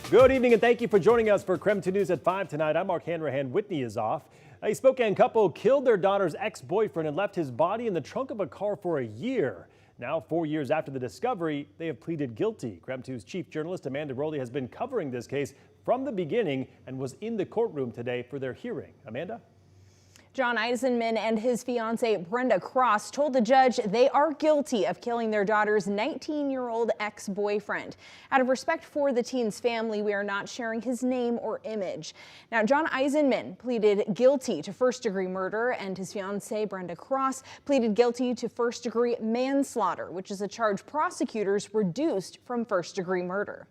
Good evening and thank you for joining us for KREM 2 News at 5 tonight. I'm Mark Hanrahan. Whitney is off. A Spokane couple killed their daughter's ex-boyfriend and left his body in the trunk of a car for a year. Now, 4 years after the discovery, they have pleaded guilty. KREM 2's chief journalist Amanda Rowley has been covering this case from the beginning and was in the courtroom today for their hearing. Amanda? John Eisenman and his fiancee Brenda Cross told the judge they are guilty of killing their daughter's 19-year-old ex-boyfriend. Out of respect for the teen's family, we are not sharing his name or image. Now, John Eisenman pleaded guilty to first-degree murder, and his fiancee Brenda Cross pleaded guilty to first-degree manslaughter, which is a charge prosecutors reduced from first-degree murder.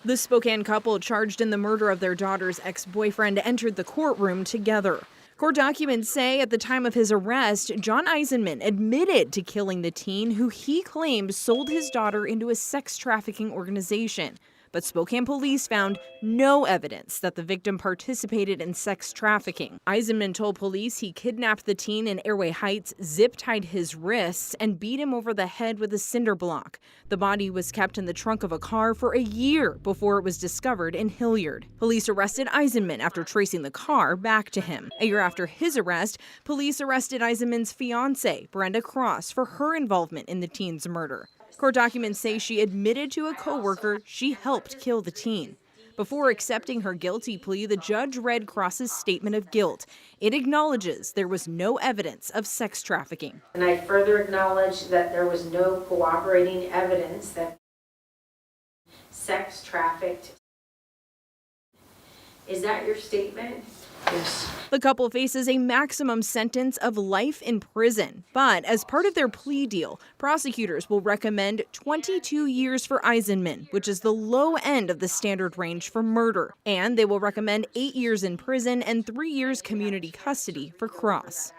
The Spokane couple charged in the murder of their daughter's ex-boyfriend entered the courtroom together. Court documents say at the time of his arrest, John Eisenman admitted to killing the teen who he claimed sold his daughter into a sex trafficking organization. But Spokane police found no evidence that the victim participated in sex trafficking. Eisenman told police he kidnapped the teen in Airway Heights, zip-tied his wrists, and beat him over the head with a cinder block. The body was kept in the trunk of a car for a year before it was discovered in Hilliard. Police arrested Eisenman after tracing the car back to him. A year after his arrest, police arrested Eisenman's fiancée, Brenda Cross, for her involvement in the teen's murder. Court documents say she admitted to a coworker she helped kill the teen. Before accepting her guilty plea, the judge read Cross's statement of guilt. It acknowledges there was no evidence of sex trafficking. And I further acknowledge that there was no cooperating evidence that sex trafficked. Is that your statement? Yes. The couple faces a maximum sentence of life in prison. But as part of their plea deal, prosecutors will recommend 22 years for Eisenman, which is the low end of the standard range for murder. And they will recommend 8 years in prison and 3 years community custody for Cross.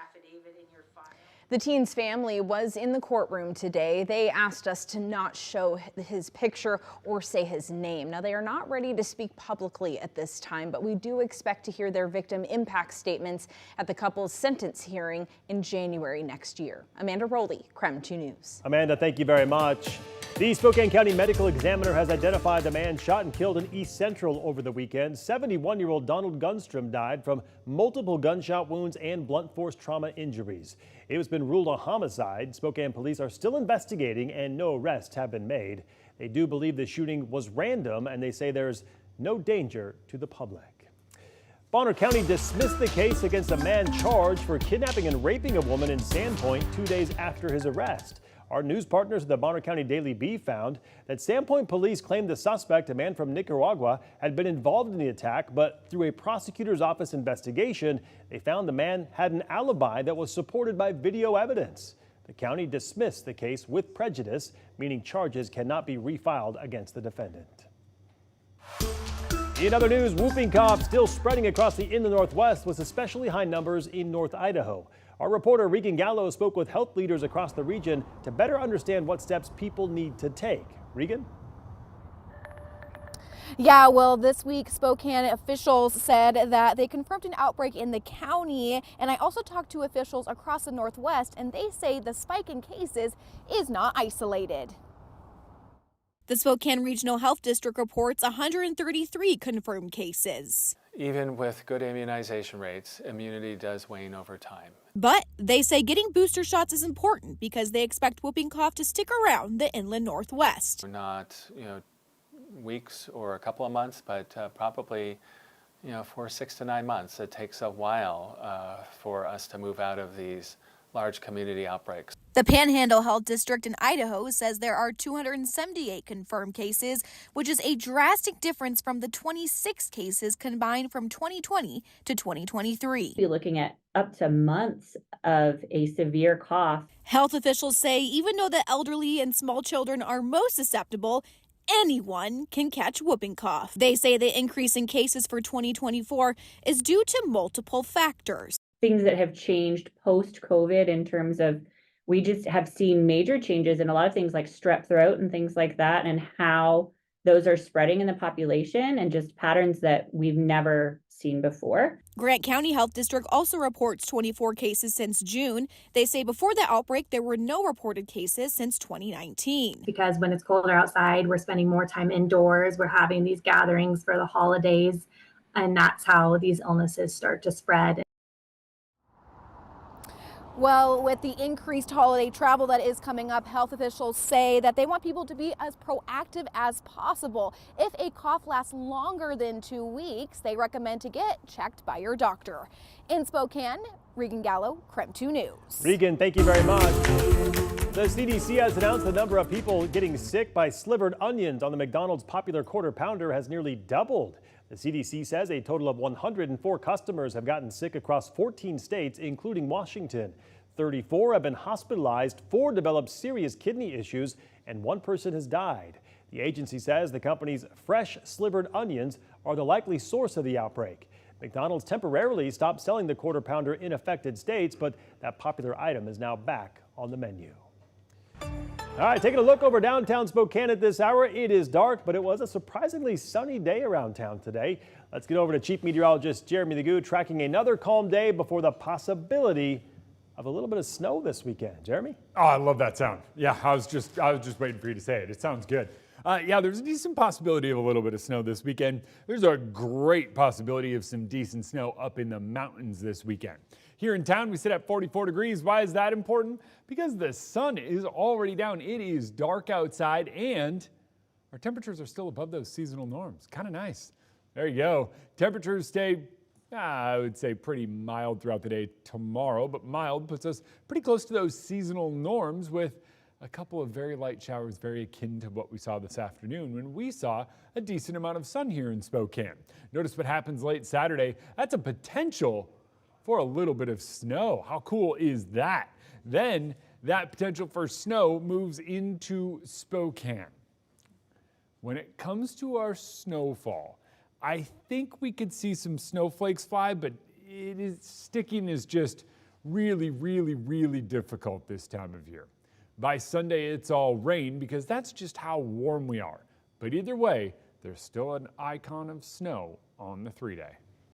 The teen's family was in the courtroom today. They asked us to not show his picture or say his name. Now, they are not ready to speak publicly at this time, but we do expect to hear their victim impact statements at the couple's sentence hearing in January next year. Amanda Rowley, KREM 2 News. Amanda, thank you very much. The Spokane County Medical Examiner has identified the man shot and killed in East Central over the weekend. 71-year-old Donald Gunstrom died from multiple gunshot wounds and blunt force trauma injuries. It has been ruled a homicide. Spokane police are still investigating and no arrests have been made. They do believe the shooting was random and they say there's no danger to the public. Bonner County dismissed the case against a man charged for kidnapping and raping a woman in Sandpoint 2 days after his arrest. Our news partners at the Bonner County Daily Bee found that Sandpoint police claimed the suspect, a man from Nicaragua, had been involved in the attack, but through a prosecutor's office investigation, they found the man had an alibi that was supported by video evidence. The county dismissed the case with prejudice, meaning charges cannot be refiled against the defendant. In other news, whooping cough still spreading across the Northwest with especially high numbers in North Idaho. Our reporter Regan Gallo spoke with health leaders across the region to better understand what steps people need to take. Regan? Yeah, well, this week Spokane officials said that they confirmed an outbreak in the county, and I also talked to officials across the Northwest, and they say the spike in cases is not isolated. The Spokane Regional Health District reports 133 confirmed cases. Even with good immunization rates, immunity does wane over time. But they say getting booster shots is important because they expect whooping cough to stick around the inland Northwest. Not, weeks or a couple of months, but probably, for 6 to 9 months. It takes a while for us to move out of these large community outbreaks. The Panhandle Health District in Idaho says there are 278 confirmed cases, which is a drastic difference from the 26 cases combined from 2020 to 2023. Be looking at up to months of a severe cough. Health officials say even though the elderly and small children are most susceptible, anyone can catch whooping cough. They say the increase in cases for 2024 is due to multiple factors. Things that have changed post-COVID in terms of we just have seen major changes in a lot of things like strep throat and things like that, and how those are spreading in the population and just patterns that we've never seen before. Grant County Health District also reports 24 cases since June. They say before the outbreak, there were no reported cases since 2019. Because when it's colder outside, we're spending more time indoors, we're having these gatherings for the holidays, and that's how these illnesses start to spread. Well, with the increased holiday travel that is coming up, health officials say that they want people to be as proactive as possible. If a cough lasts longer than 2 weeks, they recommend to get checked by your doctor. In Spokane, Regan Gallo, KREM 2 News. Regan, thank you very much. The CDC has announced the number of people getting sick by slivered onions on the McDonald's popular Quarter Pounder has nearly doubled. The CDC says a total of 104 customers have gotten sick across 14 states, including Washington. 34 have been hospitalized, 4 developed serious kidney issues, and 1 person has died. The agency says the company's fresh slivered onions are the likely source of the outbreak. McDonald's temporarily stopped selling the Quarter Pounder in affected states, but that popular item is now back on the menu. All right, taking a look over downtown Spokane at this hour. It is dark, but it was a surprisingly sunny day around town today. Let's get over to Chief Meteorologist Jeremy Legoo, tracking another calm day before the possibility of a little bit of snow this weekend. Jeremy? Oh, I love that sound. Yeah, I was just waiting for you to say it. It sounds good. Yeah, there's a decent possibility of a little bit of snow this weekend. There's a great possibility of some decent snow up in the mountains this weekend. Here in town, we sit at 44 degrees. Why is that important? Because the sun is already down. It is dark outside, and our temperatures are still above those seasonal norms. Kind of nice. There you go. Temperatures stay, I would say, pretty mild throughout the day tomorrow, but mild puts us pretty close to those seasonal norms with a couple of very light showers, very akin to what we saw this afternoon when we saw a decent amount of sun here in Spokane. Notice what happens late Saturday. That's a potential for a little bit of snow. How cool is that? Then that potential for snow moves into Spokane. When it comes to our snowfall, I think we could see some snowflakes fly, but sticking is just really, really, really difficult this time of year. By Sunday, it's all rain because that's just how warm we are. But either way, there's still an icon of snow on the 3-day.